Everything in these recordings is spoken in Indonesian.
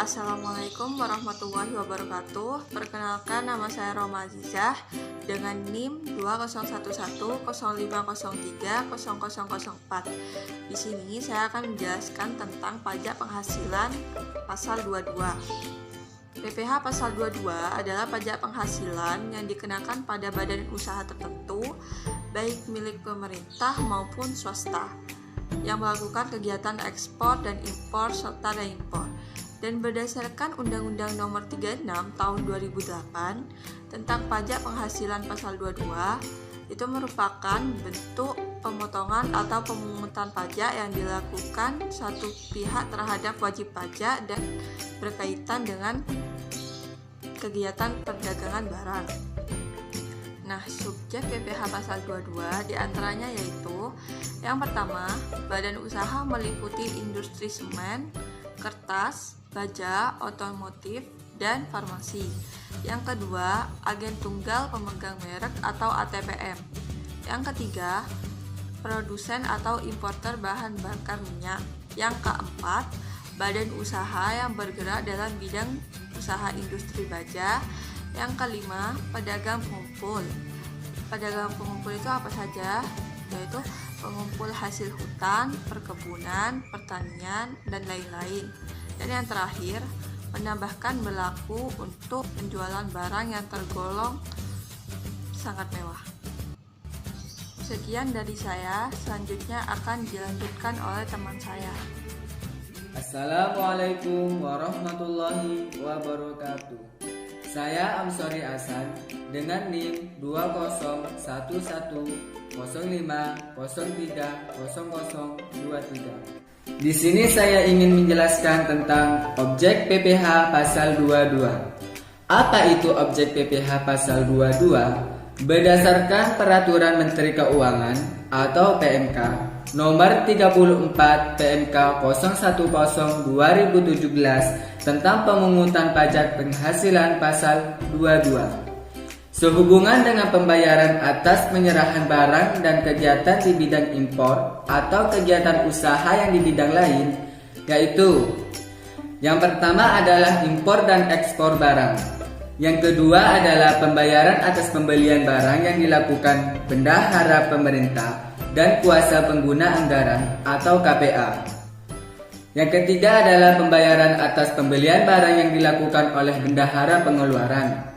Assalamualaikum warahmatullahi wabarakatuh. Perkenalkan, nama saya Roma Azizah dengan NIM 201105030004. Di sini saya akan menjelaskan tentang pajak penghasilan pasal 22. PPh pasal 22 adalah pajak penghasilan yang dikenakan pada badan usaha tertentu, baik milik pemerintah maupun swasta, yang melakukan kegiatan ekspor dan impor serta reimpor. Dan berdasarkan Undang-Undang Nomor 36 Tahun 2008 tentang pajak penghasilan pasal 22, itu merupakan bentuk pemotongan atau pemungutan pajak yang dilakukan satu pihak terhadap wajib pajak dan berkaitan dengan kegiatan perdagangan barang. Nah, subjek PPh pasal 22 diantaranya yaitu: yang pertama, badan usaha meliputi industri semen, kertas, baja, otomotif, dan farmasi. Yang kedua, agen tunggal pemegang merek atau ATPM. Yang ketiga, produsen atau importer bahan bakar minyak. Yang keempat, badan usaha yang bergerak dalam bidang usaha industri baja. Yang kelima, pedagang pengumpul. Pedagang pengumpul itu apa saja? Yaitu pengumpul hasil hutan, perkebunan, pertanian, dan lain-lain. Dan yang terakhir, menambahkan berlaku untuk penjualan barang yang tergolong sangat mewah. Sekian dari saya, selanjutnya akan dilanjutkan oleh teman saya. Assalamualaikum warahmatullahi wabarakatuh. Saya Amsori Hasan dengan NIM 201105030023. Di sini saya ingin menjelaskan tentang objek PPh pasal 22. Apa itu objek PPh pasal 22? Berdasarkan Peraturan Menteri Keuangan atau PMK Nomor 34 PMK 010/2017 tentang pemungutan pajak penghasilan pasal 22. Sehubungan dengan pembayaran atas penyerahan barang dan kegiatan di bidang impor atau kegiatan usaha yang di bidang lain, yaitu yang pertama adalah impor dan ekspor barang. Yang kedua adalah pembayaran atas pembelian barang yang dilakukan bendahara pemerintah dan kuasa pengguna anggaran atau KPA. Yang ketiga adalah pembayaran atas pembelian barang yang dilakukan oleh bendahara pengeluaran.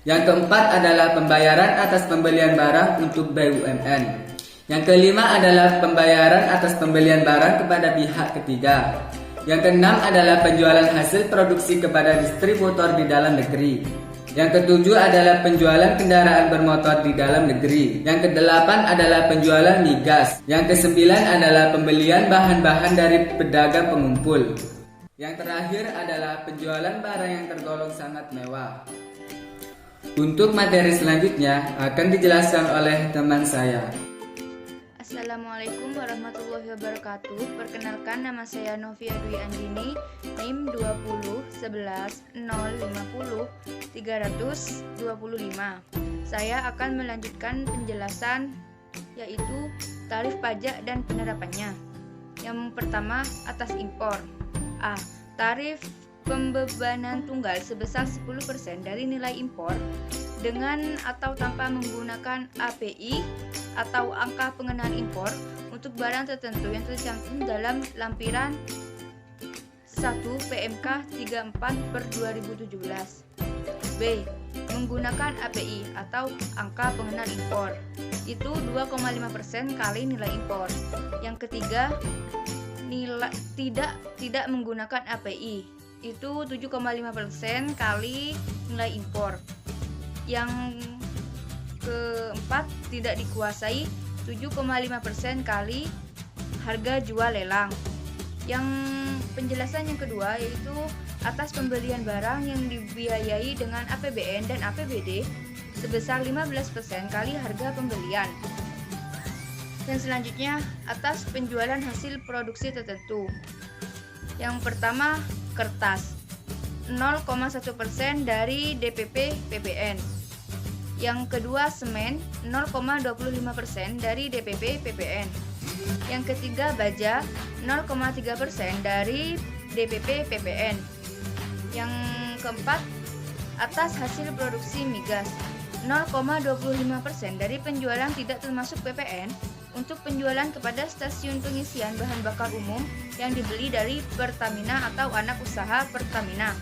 Yang keempat adalah pembayaran atas pembelian barang untuk BUMN. Yang kelima adalah pembayaran atas pembelian barang kepada pihak ketiga. Yang keenam adalah penjualan hasil produksi kepada distributor di dalam negeri. Yang ketujuh adalah penjualan kendaraan bermotor di dalam negeri. Yang kedelapan adalah penjualan migas. Yang kesembilan adalah pembelian bahan-bahan dari pedagang pengumpul. Yang terakhir adalah penjualan barang yang tergolong sangat mewah. Untuk materi selanjutnya akan dijelaskan oleh teman saya. Assalamualaikum warahmatullahi wabarakatuh. Perkenalkan, nama saya Novia Dwi Andini, NIM 2011050325. Saya akan melanjutkan penjelasan yaitu tarif pajak dan penerapannya. Yang pertama, atas impor. A. Tarif pembebanan tunggal sebesar 10% dari nilai impor dengan atau tanpa menggunakan API atau angka pengenaan impor untuk barang tertentu yang tercantum dalam lampiran 1 PMK 34/2017. B. Menggunakan API atau angka pengenaan impor, itu 2,5% kali nilai impor. Yang ketiga, tidak menggunakan API, itu 7,5% kali nilai impor. Yang keempat, tidak dikuasai, 7,5% kali harga jual lelang. Yang penjelasan yang kedua yaitu atas pembelian barang yang dibiayai dengan APBN dan APBD sebesar 15% kali harga pembelian. Dan selanjutnya, atas penjualan hasil produksi tertentu. Yang pertama, kertas, 0,1% dari DPP PPN. Yang kedua, semen, 0,25% dari DPP PPN. Yang ketiga, baja, 0,3% dari DPP PPN. Yang keempat, atas hasil produksi migas. 0,25% dari penjualan tidak termasuk PPN untuk penjualan kepada stasiun pengisian bahan bakar umum yang dibeli dari Pertamina atau anak usaha Pertamina.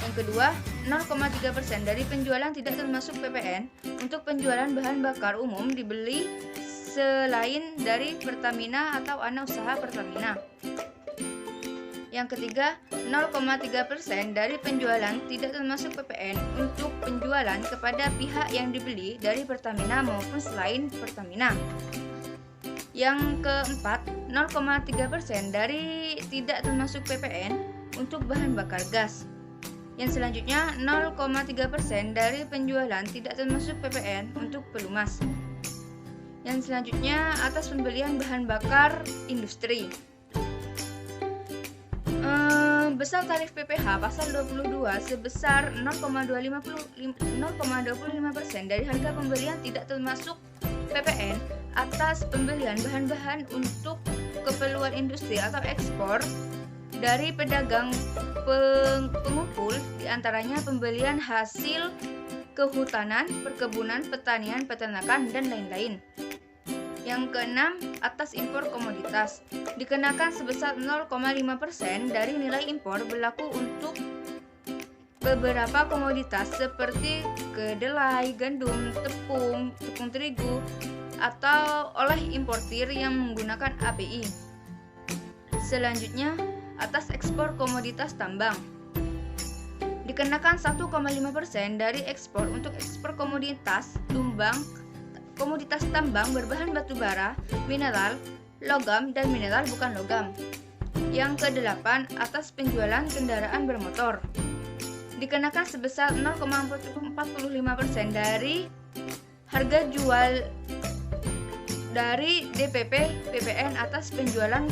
Yang kedua, 0,3% dari penjualan tidak termasuk PPN untuk penjualan bahan bakar umum dibeli selain dari Pertamina atau anak usaha Pertamina. Yang ketiga, 0,3% dari penjualan tidak termasuk PPN untuk penjualan kepada pihak yang dibeli dari Pertamina maupun selain Pertamina. Yang keempat, 0,3% dari tidak termasuk PPN untuk bahan bakar gas. Yang selanjutnya, 0,3% dari penjualan tidak termasuk PPN untuk pelumas. Yang selanjutnya, atas pembelian bahan bakar industri. Besar tarif PPh pasal 22 sebesar 0,25% dari harga pembelian tidak termasuk PPN atas pembelian bahan-bahan untuk keperluan industri atau ekspor dari pedagang pengumpul, diantaranya pembelian hasil kehutanan, perkebunan, pertanian, peternakan, dan lain-lain. Yang keenam, atas impor komoditas dikenakan sebesar 0,5% dari nilai impor berlaku untuk beberapa komoditas seperti kedelai, gandum, tepung terigu, atau oleh importir yang menggunakan API. Selanjutnya, atas ekspor komoditas tambang dikenakan 1,5% dari ekspor untuk ekspor komoditas tambang berbahan batu bara, mineral, logam, dan mineral bukan logam. Yang kedelapan, atas penjualan kendaraan bermotor dikenakan sebesar 0,45% dari harga jual dari DPP PPN atas penjualan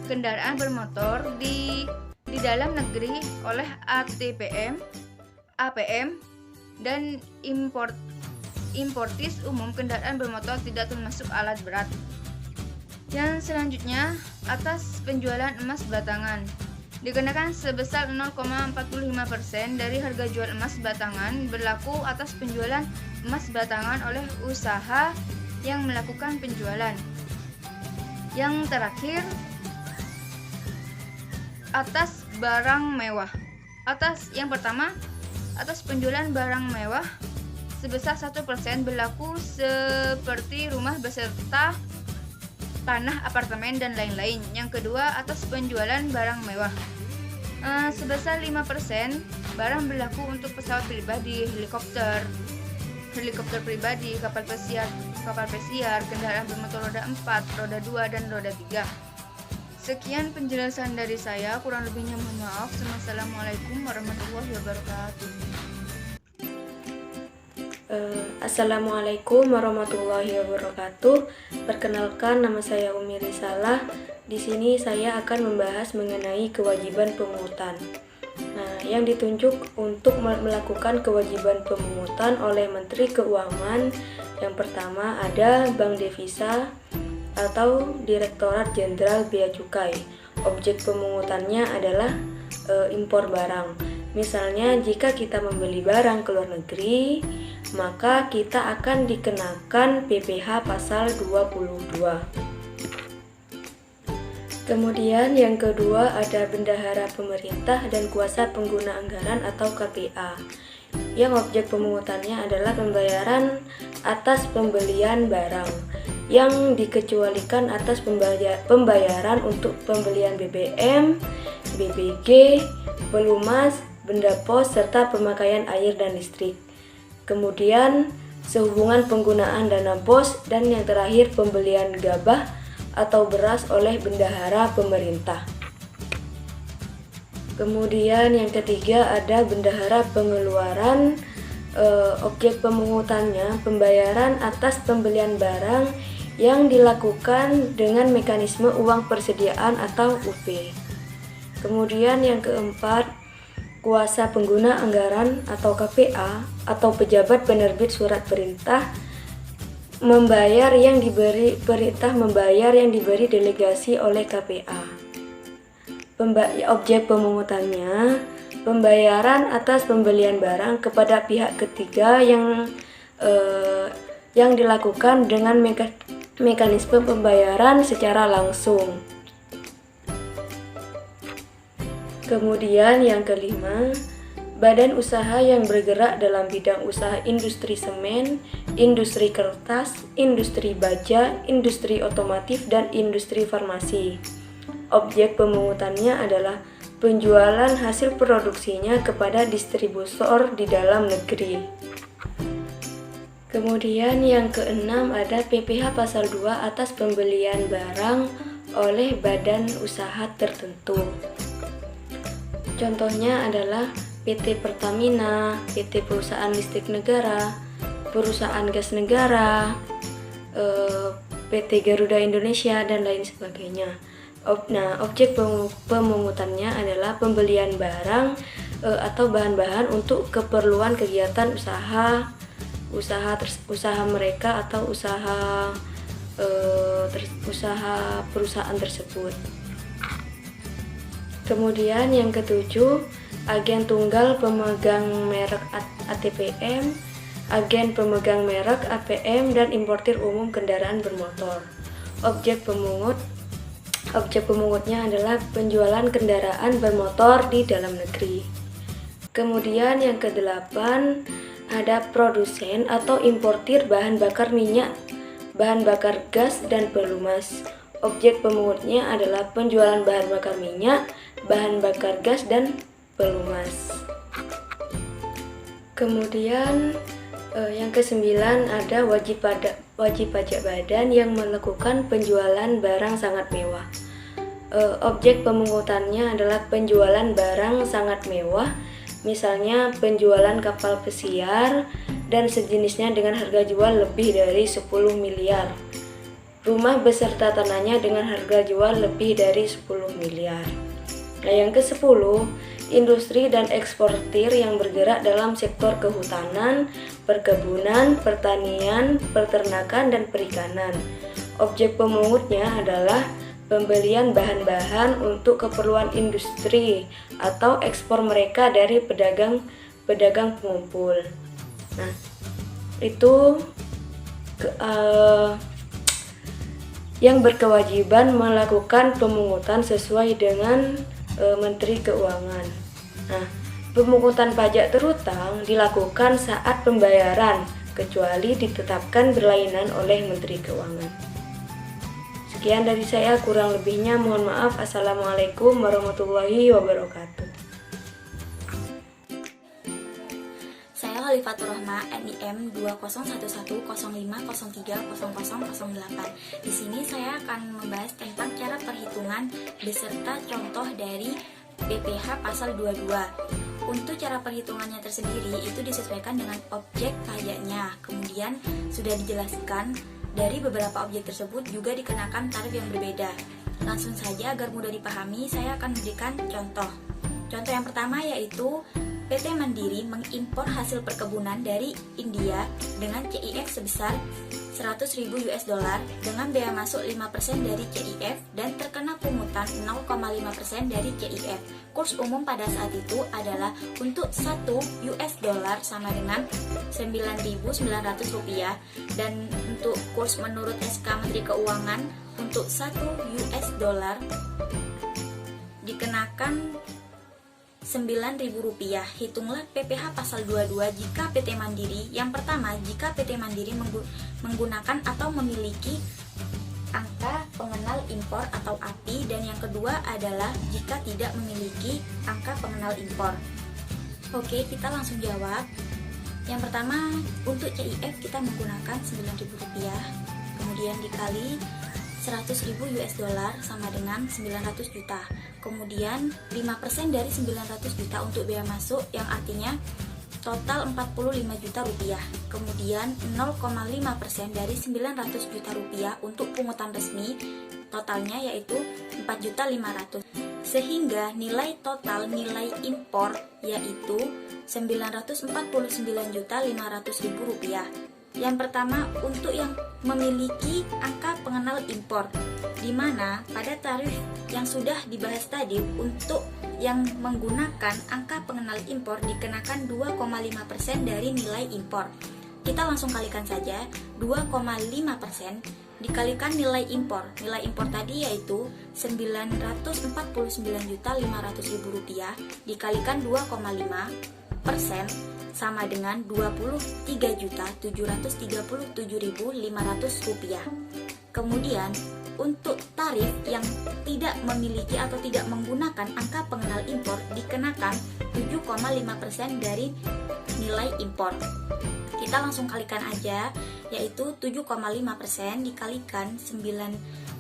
kendaraan bermotor di dalam negeri oleh ATPM, APM, dan importis umum kendaraan bermotor tidak termasuk alat berat. Yang selanjutnya, atas penjualan emas batangan dikenakan sebesar 0,45% dari harga jual emas batangan berlaku atas penjualan emas batangan oleh usaha yang melakukan penjualan. Yang terakhir, atas barang mewah. Yang pertama, atas penjualan barang mewah sebesar 1% berlaku seperti rumah beserta tanah, apartemen, dan lain-lain. Yang kedua, atas penjualan barang mewah sebesar 5% barang berlaku untuk pesawat pribadi, helikopter pribadi, kapal pesiar, kendaraan bermotor roda 4, roda 2, dan roda 3. Sekian penjelasan dari saya, kurang lebihnya mohon maaf. Wassalamualaikum warahmatullahi wabarakatuh. Assalamualaikum warahmatullahi wabarakatuh. Perkenalkan, nama saya Umi Risalah. Di sini saya akan membahas mengenai kewajiban pemungutan. Nah, yang ditunjuk untuk melakukan kewajiban pemungutan oleh Menteri Keuangan, yang pertama ada Bank Devisa atau Direktorat Jenderal Bea Cukai. Objek pemungutannya adalah impor barang. Misalnya, jika kita membeli barang ke luar negeri, maka kita akan dikenakan PPh pasal 22. Kemudian yang kedua ada bendahara pemerintah dan kuasa pengguna anggaran atau KPA. Yang objek pemungutannya adalah pembayaran atas pembelian barang, yang dikecualikan atas pembayaran untuk pembelian BBM, BBG, pelumas, benda pos, serta pemakaian air dan listrik. Kemudian sehubungan penggunaan dana pos, dan yang terakhir pembelian gabah atau beras oleh bendahara pemerintah. Kemudian yang ketiga ada bendahara pengeluaran. Objek pemungutannya pembayaran atas pembelian barang yang dilakukan dengan mekanisme uang persediaan atau UP. Kemudian yang keempat, kuasa pengguna anggaran atau KPA atau pejabat penerbit surat perintah membayar yang diberi delegasi oleh KPA. Objek pemungutannya pembayaran atas pembelian barang kepada pihak ketiga yang dilakukan dengan mekanisme pembayaran secara langsung. Kemudian yang kelima, badan usaha yang bergerak dalam bidang usaha industri semen, industri kertas, industri baja, industri otomotif, dan industri farmasi. Objek pemungutannya adalah penjualan hasil produksinya kepada distributor di dalam negeri. Kemudian yang keenam ada PPh pasal 2 atas pembelian barang oleh badan usaha tertentu. Contohnya adalah PT Pertamina, PT Perusahaan Listrik Negara, Perusahaan Gas Negara, PT Garuda Indonesia, dan lain sebagainya. Nah, objek pemungutannya adalah pembelian barang atau bahan-bahan untuk keperluan kegiatan usaha mereka atau usaha perusahaan tersebut. Kemudian yang ketujuh, agen tunggal pemegang merek ATPM, agen pemegang merek APM, dan importir umum kendaraan bermotor. Objek pemungutnya adalah penjualan kendaraan bermotor di dalam negeri. Kemudian yang kedelapan, ada produsen atau importir bahan bakar minyak, bahan bakar gas, dan pelumas. Objek pemungutnya adalah penjualan bahan bakar minyak, bahan bakar gas, dan pelumas. Kemudian yang kesembilan ada wajib pajak badan yang melakukan penjualan barang sangat mewah. Objek pemungutannya adalah penjualan barang sangat mewah, misalnya penjualan kapal pesiar dan sejenisnya dengan harga jual lebih dari 10 miliar. Rumah beserta tanahnya dengan harga jual lebih dari 10 miliar. Nah, yang ke-10, industri dan eksportir yang bergerak dalam sektor kehutanan, perkebunan, pertanian, peternakan, dan perikanan. Objek pemungutnya adalah pembelian bahan-bahan untuk keperluan industri atau ekspor mereka dari pedagang pengumpul. Nah, itu yang berkewajiban melakukan pemungutan sesuai dengan Menteri Keuangan. Nah, pemungutan pajak terhutang dilakukan saat pembayaran, kecuali ditetapkan berlainan oleh Menteri Keuangan. Sekian dari saya, kurang lebihnya mohon maaf. Assalamualaikum warahmatullahi wabarakatuh. Saya Khalifatur Rahma, NIM 201105030008. Di sini saya akan membahas tentang cara perhitungan beserta contoh dari PPh pasal 22. Untuk cara perhitungannya tersendiri itu disesuaikan dengan objek pajaknya. Kemudian sudah dijelaskan dari beberapa objek tersebut juga dikenakan tarif yang berbeda. Langsung saja agar mudah dipahami, saya akan memberikan contoh. Contoh yang pertama yaitu PT Mandiri mengimpor hasil perkebunan dari India dengan CIF sebesar 100.000 US dollar dengan bea masuk 5% dari CIF dan terkena pungutan 0,5% dari CIF. Kurs umum pada saat itu adalah untuk 1 US dollar sama dengan 9.900 rupiah, dan untuk kurs menurut SK Menteri Keuangan untuk 1 US dollar dikenakan 9.000 rupiah. Hitunglah PPh pasal 22 jika PT Mandiri. Yang pertama, jika PT Mandiri menggunakan atau memiliki angka pengenal impor atau API, dan yang kedua adalah jika tidak memiliki angka pengenal impor. Oke, kita langsung jawab. Yang pertama, untuk CIF kita menggunakan 9.000 rupiah, kemudian dikali 100.000 US dollar sama dengan 900 juta. Kemudian 5% dari 900 juta untuk bea masuk, yang artinya total 45 juta rupiah. Kemudian 0,5% dari 900 juta rupiah untuk pungutan resmi, totalnya yaitu 4.500.000. Sehingga nilai total nilai impor yaitu 949.500.000 rupiah. Yang pertama, untuk yang memiliki angka pengenal impor, di mana pada tarif yang sudah dibahas tadi, untuk yang menggunakan angka pengenal impor dikenakan 2,5% dari nilai impor. Kita langsung kalikan saja, 2,5% dikalikan nilai impor. Nilai impor tadi yaitu Rp949.500.000 dikalikan 2,5% sama dengan Rp23.737.500. Kemudian untuk tarif yang tidak memiliki atau tidak menggunakan angka pengenal impor dikenakan 7,5% dari nilai impor. Kita langsung kalikan aja, yaitu 7,5% dikalikan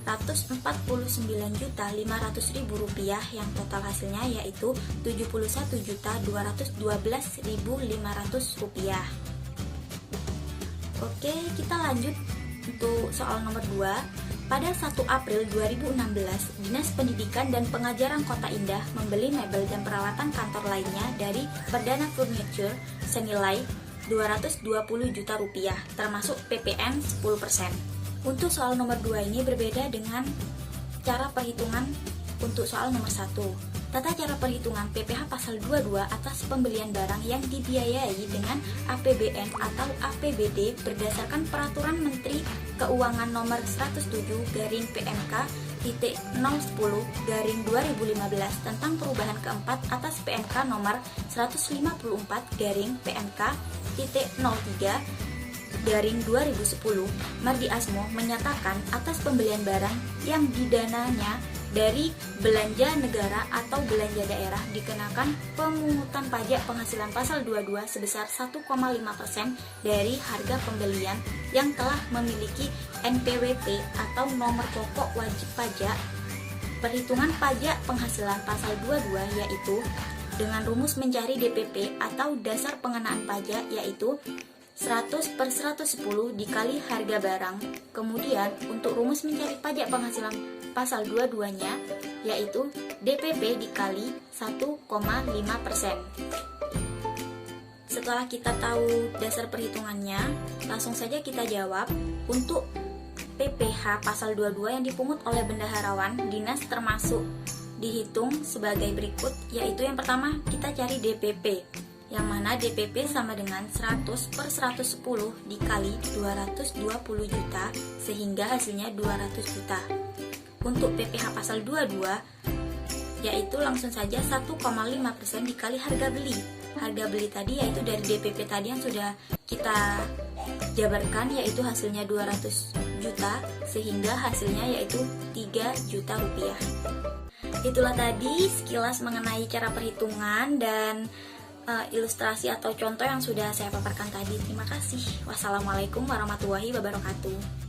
Rp949.500.000 yang total hasilnya yaitu Rp71.212.500. Oke, kita lanjut untuk soal nomor 2. Pada 1 April 2016, Dinas Pendidikan dan Pengajaran Kota Indah membeli mebel dan peralatan kantor lainnya dari Perdana Furniture senilai Rp220 juta, termasuk PPN 10%. Untuk soal nomor 2 ini berbeda dengan cara perhitungan untuk soal nomor 1. Tata cara perhitungan PPh pasal 22 atas pembelian barang yang dibiayai dengan APBN atau APBD berdasarkan Peraturan Menteri Keuangan Nomor 107/PMK.010/2015 tentang perubahan keempat atas PMK Nomor 154/PMK.03/2010, Mardi Asmo menyatakan atas pembelian barang yang didananya dari belanja negara atau belanja daerah dikenakan pemungutan pajak penghasilan pasal 22 sebesar 1,5% dari harga pembelian yang telah memiliki NPWP atau nomor pokok wajib pajak. Perhitungan pajak penghasilan pasal 22 yaitu dengan rumus mencari DPP atau dasar pengenaan pajak yaitu 100/110 dikali harga barang. Kemudian untuk rumus mencari pajak penghasilan pasal 22-nya yaitu DPP dikali 1,5%. Setelah kita tahu dasar perhitungannya, langsung saja kita jawab. Untuk PPh pasal 22 yang dipungut oleh bendaharawan dinas termasuk dihitung sebagai berikut, yaitu yang pertama kita cari DPP, yang mana DPP sama dengan 100/110 dikali 220 juta sehingga hasilnya 200 juta. Untuk PPh pasal 22 yaitu langsung saja 1,5% dikali harga beli. Harga beli tadi yaitu dari DPP tadi yang sudah kita jabarkan yaitu hasilnya 200 juta sehingga hasilnya yaitu 3 juta rupiah. Itulah tadi sekilas mengenai cara perhitungan dan ilustrasi atau contoh yang sudah saya paparkan tadi. Terima kasih. Wassalamualaikum warahmatullahi wabarakatuh.